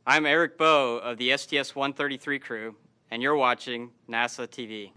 I'm Eric Bowe of the STS-133 crew, and you're watching NASA TV.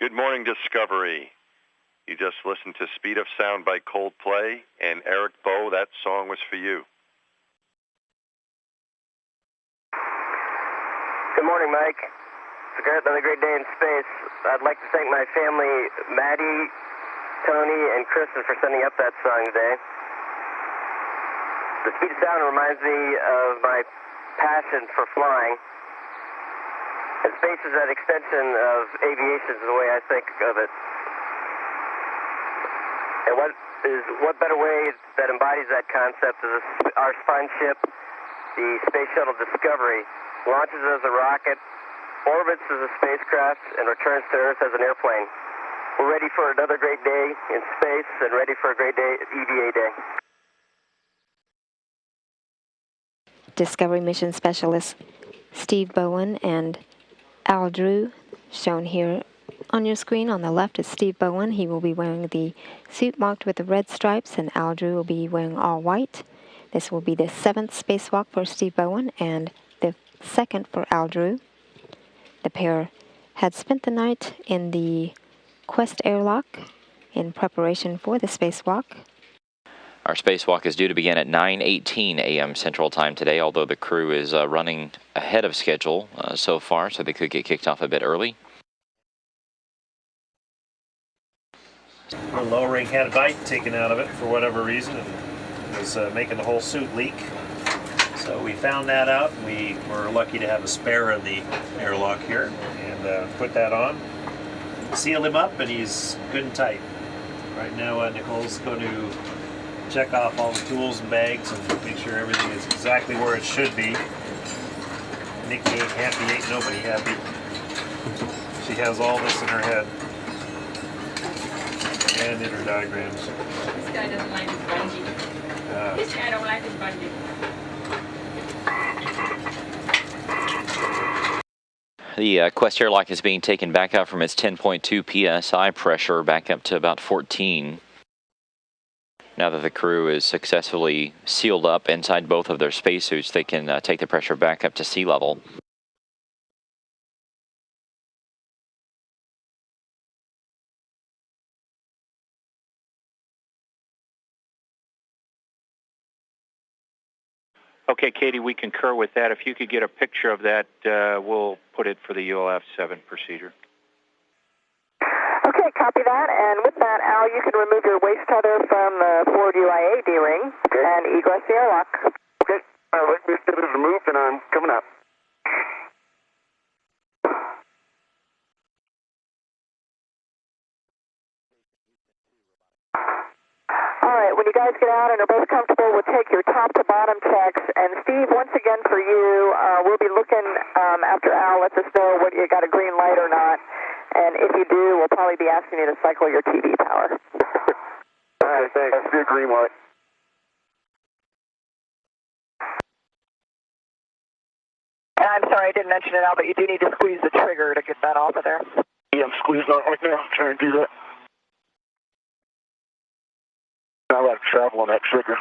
Good morning, Discovery. You just listened to Speed of Sound by Coldplay, and Eric Bowe, that song was for you. Good morning, Mike. It's another great day in space. I'd like to thank my family, Maddie, Tony, and Kristen for sending up that song today. The Speed of Sound reminds me of my passion for flying. And space is that extension of aviation is the way I think of it. And what better way that embodies that concept is our spun ship, the Space Shuttle Discovery, launches as a rocket, orbits as a spacecraft, and returns to Earth as an airplane. We're ready for another great day in space and ready for a great day at EVA Day. Discovery Mission Specialist Steve Bowen and Al Drew, shown here on your screen. On the left is Steve Bowen. He will be wearing the suit marked with the red stripes, and Al Drew will be wearing all white. This will be the 7th spacewalk for Steve Bowen and the 2nd for Al Drew. The pair had spent the night in the Quest airlock in preparation for the spacewalk. Our spacewalk is due to begin at 9:18 a.m. Central Time today, although the crew is running ahead of schedule so far, so they could get kicked off a bit early. The lowering had a bite taken out of it for whatever reason, and it was making the whole suit leak. So we found that out, and we were lucky to have a spare in the airlock here, and put that on. Sealed him up, and he's good and tight. Right now, Nicole's going to check off all the tools and bags and make sure everything is exactly where it should be. Nikki ain't happy, ain't nobody happy. She has all this in her head and in her diagrams. This guy doesn't like his bungee. This guy don't like his bungee. The Quest airlock is being taken back out from its 10.2 psi pressure back up to about 14. Now that the crew is successfully sealed up inside both of their spacesuits, they can take the pressure back up to sea level. Okay, Katie, we concur with that. If you could get a picture of that, we'll put it for the ULF-7 procedure. Okay, copy that. And with that, Al, you can remove your waist tether from the forward UIA D-ring and egress the airlock. Okay, waist tether is removed and I'm coming up. All right, when you guys get out and are both comfortable, we'll take your top to bottom checks. And Steve, once again for you, we'll be looking after Al lets us know whether you got a green light or not. And if you do, we'll probably be asking you to cycle your TV power. All right, thanks. That's a green light. I'm sorry I didn't mention it, Al, but you do need to squeeze the trigger to get that off of there. Yeah, I'm squeezing on it right now. I'm trying to do that. I like to travel on that trigger.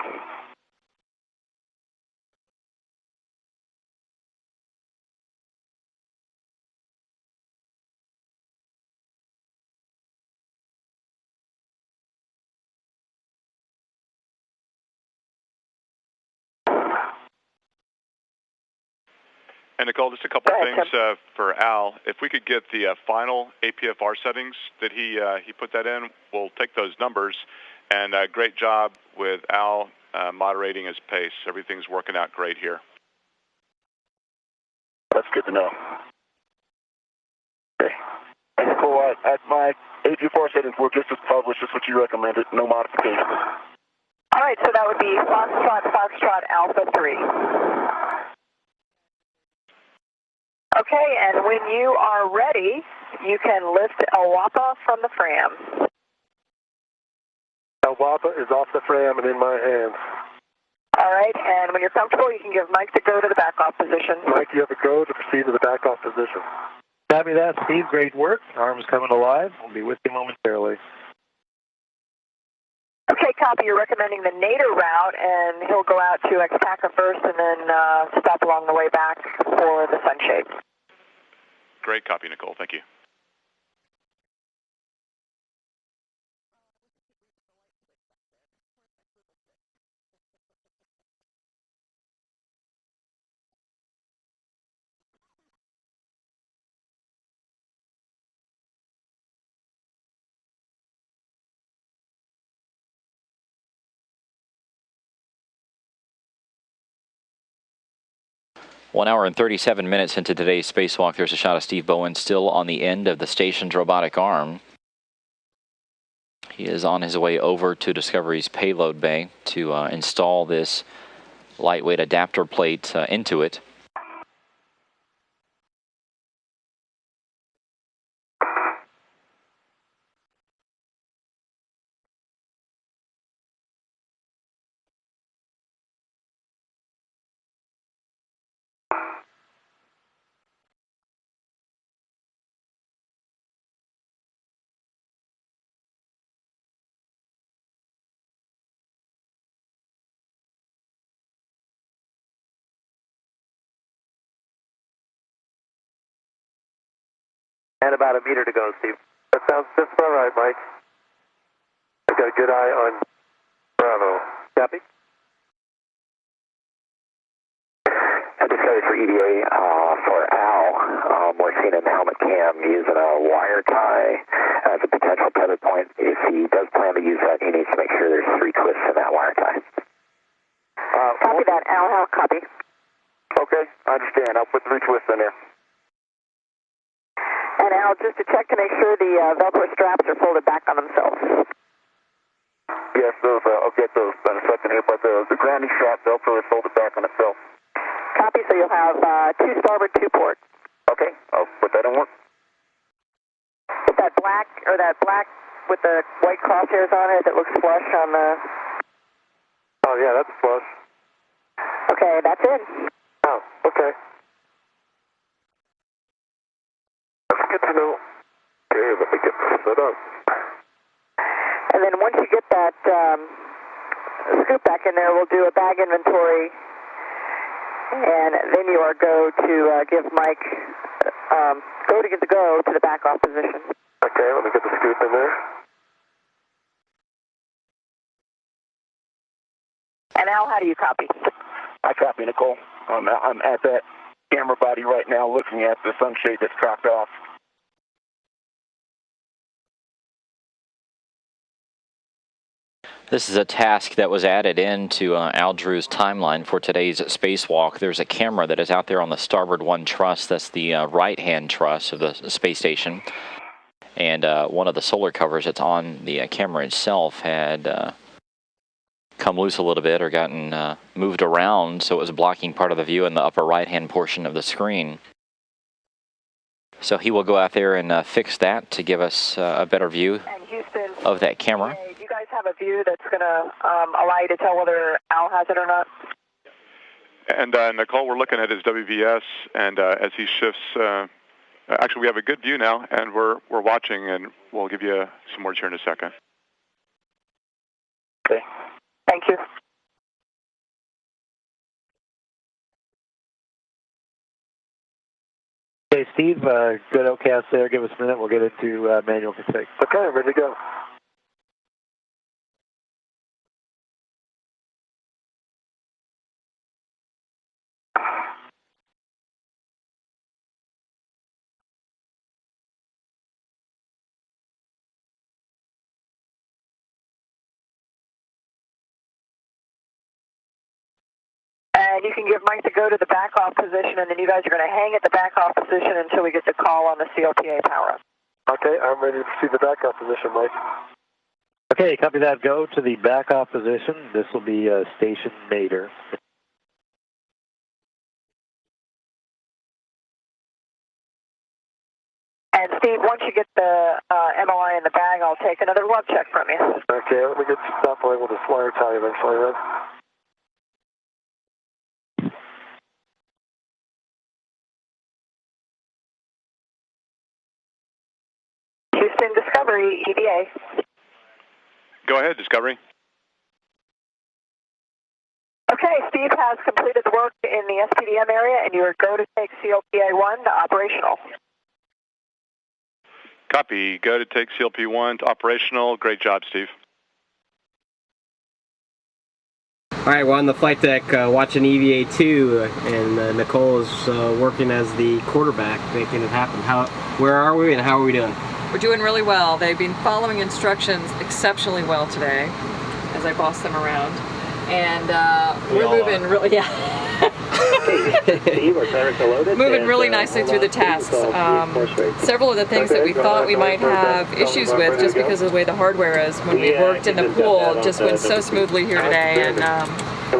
And Nicole, just a couple things for Al. If we could get the final APFR settings that he put that in, we'll take those numbers. And great job with Al moderating his pace. Everything's working out great here. That's good to know. Okay. And Nicole, my APFR settings were just as published as what you recommended, no modifications. All right, so that would be Foxtrot Alpha 3. Okay, and when you are ready, you can lift Awapa from the Fram. Awapa is off the Fram and in my hands. All right, and when you're comfortable, you can give Mike the go to the back-off position. Mike, you have a go to proceed to the back-off position. Copy that, Steve. Great work. Arm's coming alive. We'll be with you momentarily. Okay, copy. You're recommending the Nader route, and he'll go out to Xpaca first and then stop along the way back for the Sunshade. Great copy, Nicole. Thank you. One hour and 37 minutes into today's spacewalk, there's a shot of Steve Bowen still on the end of the station's robotic arm. He is on his way over to Discovery's payload bay to install this lightweight adapter plate into it. And about a meter to go, Steve. That sounds just about right, Mike. I got a good eye on Bravo. Copy. Discovery for EDA for Al. We're seeing an helmet cam using a wire tie as a potential tether point. If he does plan to use that, he needs to make sure there's 3 twists in that wire tie. Copy that, Al. Copy. Okay, I understand. I'll put 3 twists in there. And Al, just to check to make sure the Velcro straps are folded back on themselves. Yes, those. I'll get those in a second here, but the grounding strap Velcro is folded back on itself. Copy, so you'll have 2 starboard, 2 port. Okay, I'll put that in work. Is that black with the white crosshairs on it that looks flush on the... Oh, yeah, that's flush. Okay, that's in. Oh, okay. That's good to know. Okay, let me get this set up. And then once you get that scoop back in there, we'll do a bag inventory, and then you are go to give Mike go to the back off position. Okay, let me get the scoop in there. And Al, how do you copy? I copy, Nicole. I'm at that camera body right now looking at the sunshade that's cropped off. This is a task that was added into Al Drew's timeline for today's spacewalk. There's a camera that is out there on the starboard 1 truss. That's the right-hand truss of the space station. And one of the solar covers that's on the camera itself had come loose a little bit or gotten moved around, so it was blocking part of the view in the upper right-hand portion of the screen. So he will go out there and fix that to give us a better view of that camera. Do you guys have a view that's going to allow you to tell whether Al has it or not? And Nicole, we're looking at his WVS, and as he shifts, actually we have a good view now, and we're watching, and we'll give you some words here in a second. Okay. Thank you. Okay, Steve, good OCAS there. Give us a minute. We'll get into manual config. Okay, ready to go. And you can give Mike the go to the back off position, and then you guys are going to hang at the back off position until we get the call on the CLPA power up. Okay, I'm ready to see the backup position, Mike. Okay, copy that. Go to the back off position. This will be station Mater. And Steve, once you get the MLI in the bag, I'll take another love check from you. Okay, let me get to stop point with this wire tie eventually, right? Houston Discovery, EVA. Go ahead, Discovery. Okay, Steve has completed the work in the SPDM area, and you are go to take CLPA-1 to operational. Copy. Go to take CLP-1 to operational. Great job, Steve. All right, we're on the flight deck watching EVA-2, and Nicole is working as the quarterback, making it happen. Where are we, and how are we doing? We're doing really well. They've been following instructions exceptionally well today, as I boss them around. And we're moving really, moving really nicely through the tasks. Several of the things that we thought we might have issues with just because of the way the hardware is when we worked in the pool just went so smoothly here today. And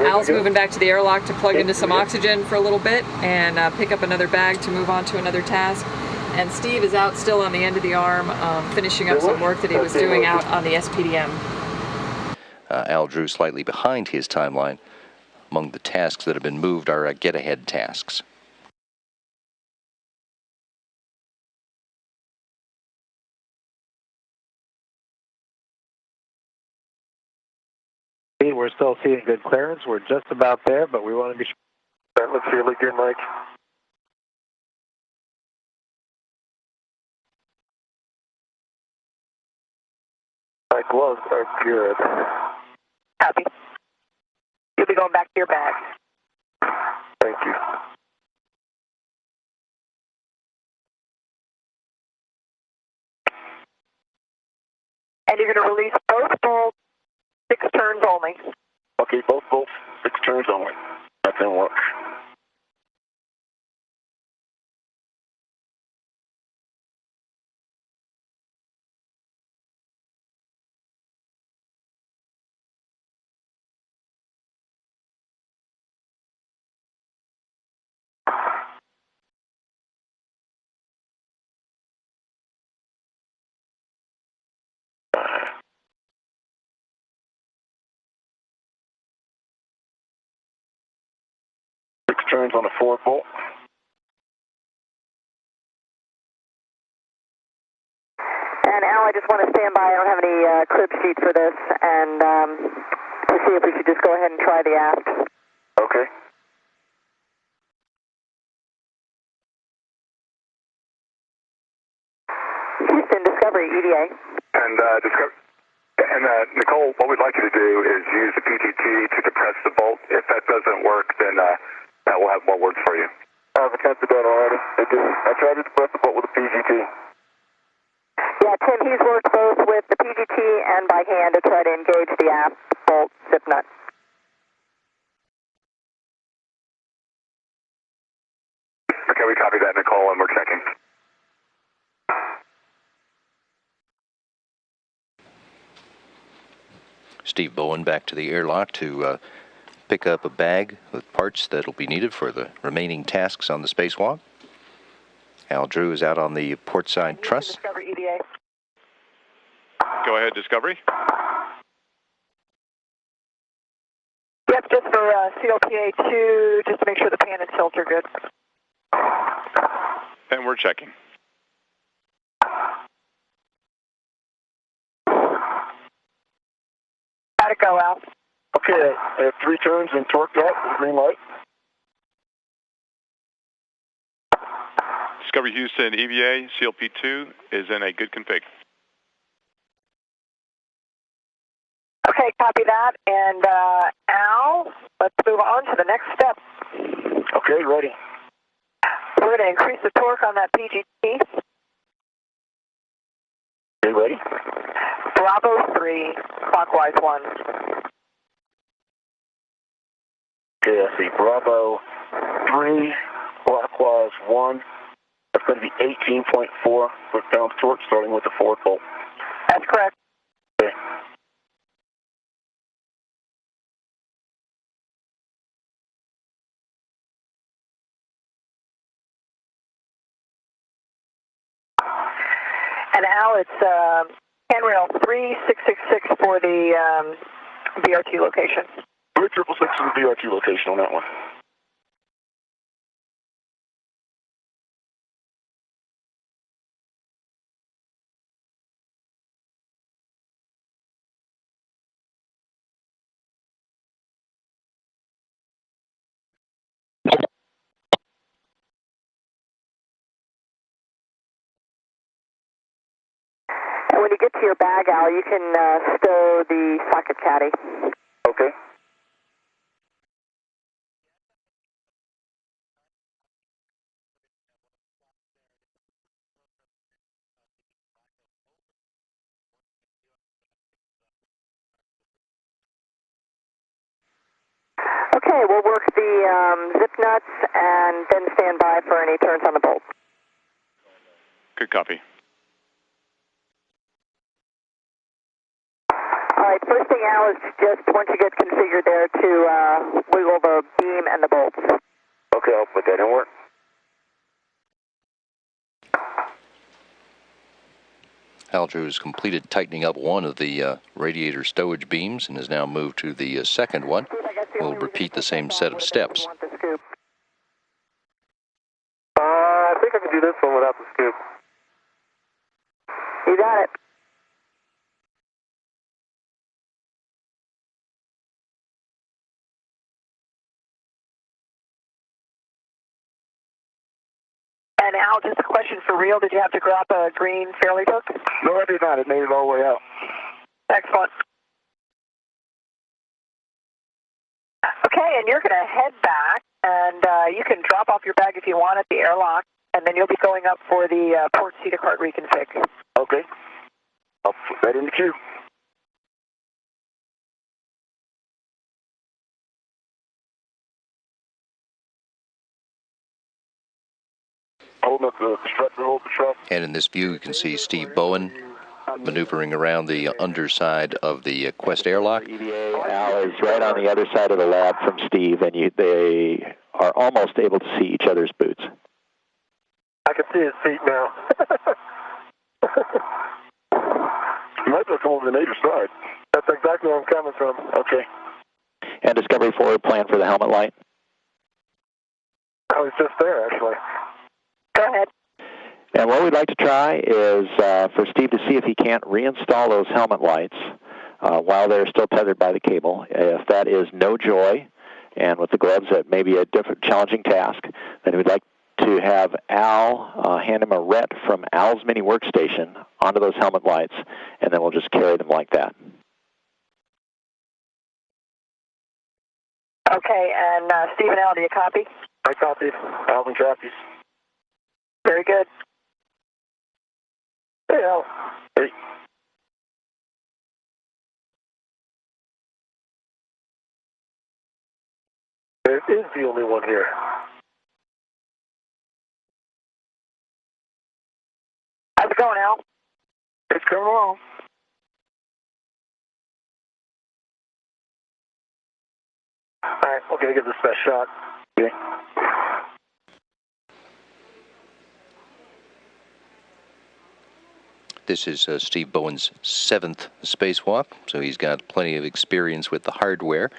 Al's moving back to the airlock to plug into some oxygen for a little bit and pick up another bag to move on to another task. And Steve is out still on the end of the arm, finishing up some work that he was doing out on the SPDM. Al Drew slightly behind his timeline. Among the tasks that have been moved are get-ahead tasks. We're still seeing good clearance. We're just about there, but we want to be sure. That looks really good, Mike. My gloves are good. Copy. You'll be going back to your bag. Thank you. And you're going to release both bolts 6 turns only. Okay, both bolts 6 turns only. That didn't work. Turns on the 4 bolt. And Al, I just want to stand by. I don't have any crib sheet for this, and to see if we should just go ahead and try the aft. Okay. Houston Discovery, EVA. And Nicole, what we'd like you to do is use the PGT to depress the bolt. If that doesn't work, then we'll have more words for you. I've attempted that already. I tried to depress the bolt with a PGT. Yeah, Tim, he's worked both with the PGT and by hand to try to engage the aft bolt zip nut. Okay, we copy that, Nicole, and we're checking. Steve Bowen back to the airlock to pick up a bag with parts that will be needed for the remaining tasks on the spacewalk. Al Drew is out on the port side truss. Discovery, EVA. Go ahead, Discovery. Yep, just for CLPA2, just to make sure the pan and tilt are good. And we're checking. How'd it go, Al? Okay, I have 3 turns and torqued out with green light. Discovery Houston EVA CLP2 is in a good config. Okay, copy that. And Al, let's move on to the next step. Okay, ready. We're going to increase the torque on that PGT. Okay, ready. Bravo 3, clockwise 1. Okay, I see. Bravo 3, clockwise 1. That's going to be 18.4 foot-pounds torque, starting with the 4 bolt. That's correct. Okay. And Al, it's handrail 3666 for the BRT location. 3666 is the BRT location on that one. And when you get to your bag, Al, you can stow the socket caddy. Okay. Okay, we'll work the zip nuts and then stand by for any turns on the bolt. Good copy. All right, first thing, Al, is just once you get configured there to wiggle the beam and the bolts. Okay, I'll put that in work. Al Drew has completed tightening up one of the radiator stowage beams and has now moved to the second one. We'll repeat the same set of steps. I think I can do this one without the scoop. You got it. And Al, just a question for real. Did you have to grab a green fairly hook? No, I did not. It made it all the way out. Excellent. Okay, and you're going to head back, and you can drop off your bag if you want at the airlock, and then you'll be going up for the port seater cart reconfig. Okay. I'll put that in the queue. Holding up the structure, hold the truck. And in this view, you can see Steve Bowen maneuvering around the underside of the Quest airlock. Al is right on the other side of the lab from Steve, and they are almost able to see each other's boots. I can see his feet now. You might as well come over the neighbor's side. That's exactly where I'm coming from. Okay. And Discovery forward plan for the helmet light. I was just there, actually. Go ahead. And what we'd like to try is for Steve to see if he can't reinstall those helmet lights while they're still tethered by the cable. If that is no joy, and with the gloves that may be a different challenging task, then we'd like to have Al hand him a ret from Al's mini workstation onto those helmet lights, and then we'll just carry them like that. Okay, and Steve and Al, do you copy? I copied. Alvin copies. Very good. Hey, Al. Hey. There is the only one here. How's it going, Al? It's coming along. All right, we're going to give this best shot. Okay. This is Steve Bowen's 7th spacewalk, so he's got plenty of experience with the hardware.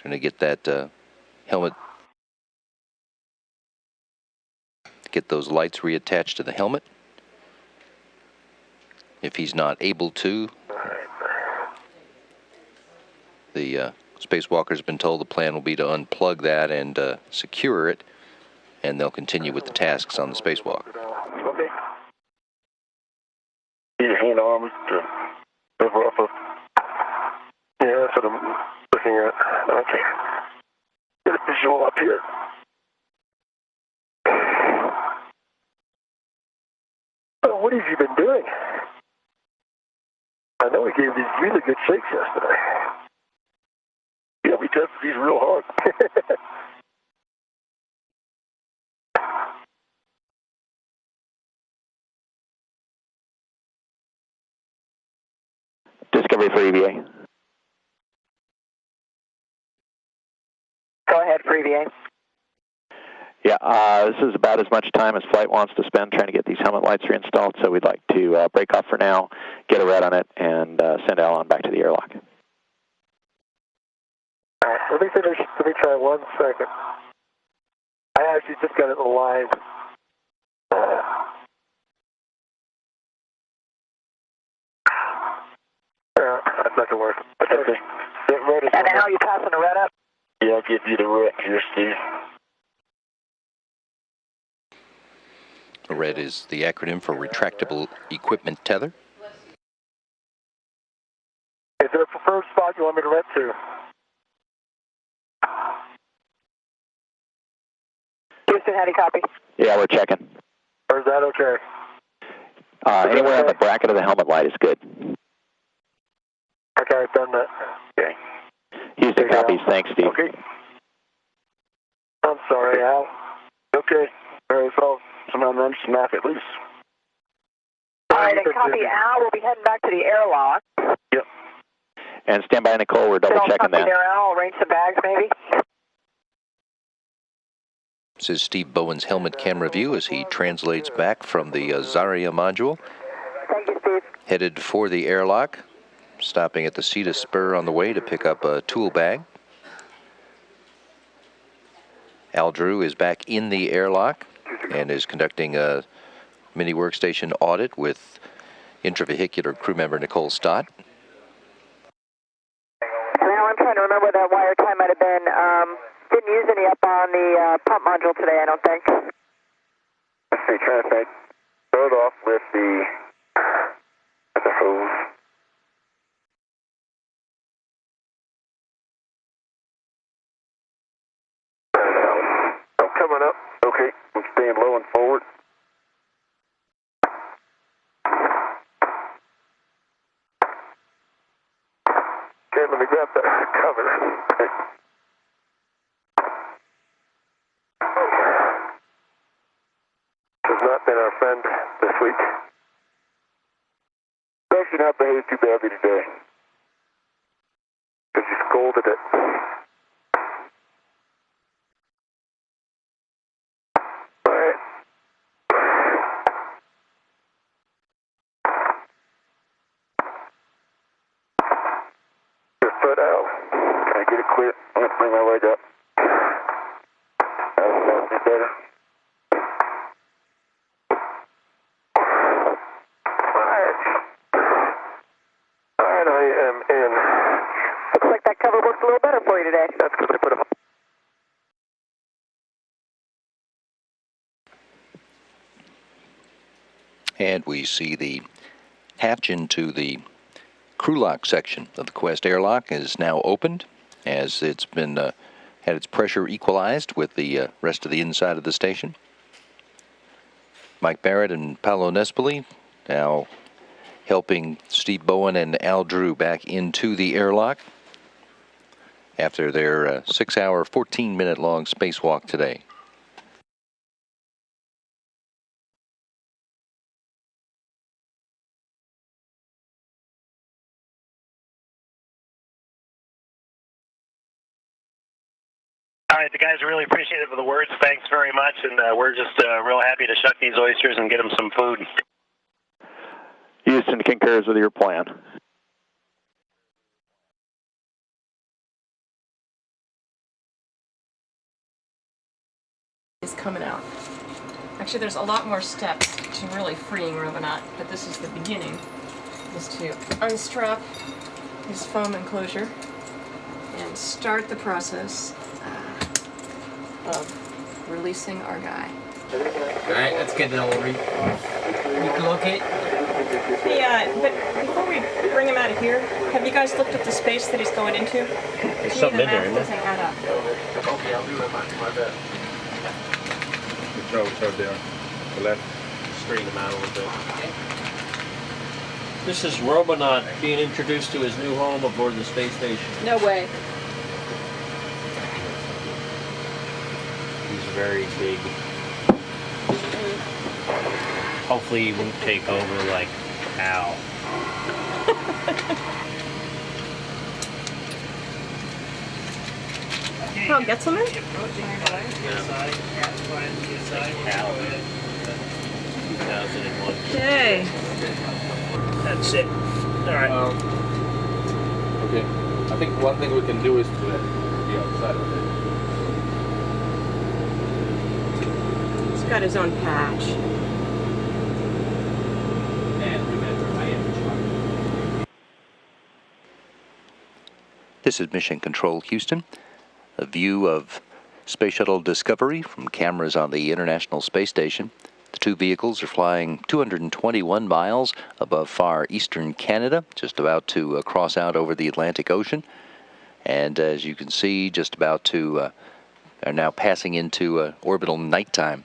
Trying to get that helmet, get those lights reattached to the helmet. If he's not able to, the spacewalker's been told the plan will be to unplug that and secure it, and they'll continue with the tasks on the spacewalk. Okay. Your hand arms to cover off of. Yeah, that's what I'm looking at. Okay. Get a visual up here. Oh, what have you been doing? I know we gave these really good shakes yesterday. Yeah, we tested these real hard. Discovery for EVA. Go ahead for EVA. Yeah, this is about as much time as flight wants to spend trying to get these helmet lights reinstalled, so we'd like to break off for now, get a red on it, and send Al on back to the airlock. All right, let me finish. Let me try 1 second. I actually just got it aligned. That's not going to work. Okay. And now you passing the red up? Yeah, I'll give you the red here, Steve. RED is the acronym for Retractable Equipment Tether. Is there a preferred spot you want me to red to? Houston, how do you copy? Yeah, we're checking. Or is that okay? Anywhere on the bracket of the helmet light is good. Okay, I've done that. Okay. Houston copies. Thanks, Steve. Okay. I'm sorry, Al. Okay. All right, so somehow managed to map it loose. All right, and copy Al. We'll be heading back to the airlock. Yep. And stand by, Nicole. We're double checking that. There, Al. Arrange some bags, maybe. This is Steve Bowen's helmet camera view as he translates back from the Zarya module. Thank you, Steve. Headed for the airlock, stopping at the CETA spur on the way to pick up a tool bag. Al Drew is back in the airlock and is conducting a mini workstation audit with intravehicular crew member Nicole Stott. Now I'm trying to remember what that wire time might have been. Didn't use any up on the pump module today, I don't think. Let's see, trying to think. Start off with the hose. I'm coming up. Okay, I'm staying low and forward. Okay, let me grab that cover. Okay. Has not been our friend this week. Actually not behaved too badly today. Because you scolded it. Alright. Your foot out. Can I get it clear? I'm going to bring my leg up. That'll be better. Alright, I am in. Looks like that cover works a little better for you today. That's because I put a... And we see the hatch into the crew lock section of the Quest airlock is now opened as it's been had its pressure equalized with the rest of the inside of the station. Mike Barrett and Paolo Nespoli now helping Steve Bowen and Al Drew back into the airlock after their 6-hour, 14-minute long spacewalk today. All right, the guys are really appreciative of the words. Thanks very much, and we're just real happy to shuck these oysters and get them some food. Houston concurs with your plan. is coming out. Actually, there's a lot more steps to really freeing Robonaut, but this is the beginning, is to unstrap his foam enclosure and start the process of releasing our guy. Alright, let's get it all relocate. Yeah, but before we bring him out of here, have you guys looked at the space that he's going into? There's something in there, isn't doesn't add up. Okay, I'll do it. My bad. Throw it down. The left. Straighten him out a little bit. This is Robonaut being introduced to his new home aboard the space station. No way. He's very big. Hopefully he won't take over like Al. Al Getzelman? Al. 2001. Okay. That's it. Alright. Okay. I think one thing we can do is to the outside of it. He's got his own patch. This is Mission Control Houston. A view of Space Shuttle Discovery from cameras on the International Space Station. The two vehicles are flying 221 miles above far eastern Canada, just about to cross out over the Atlantic Ocean. And as you can see, just about to are now passing into orbital nighttime.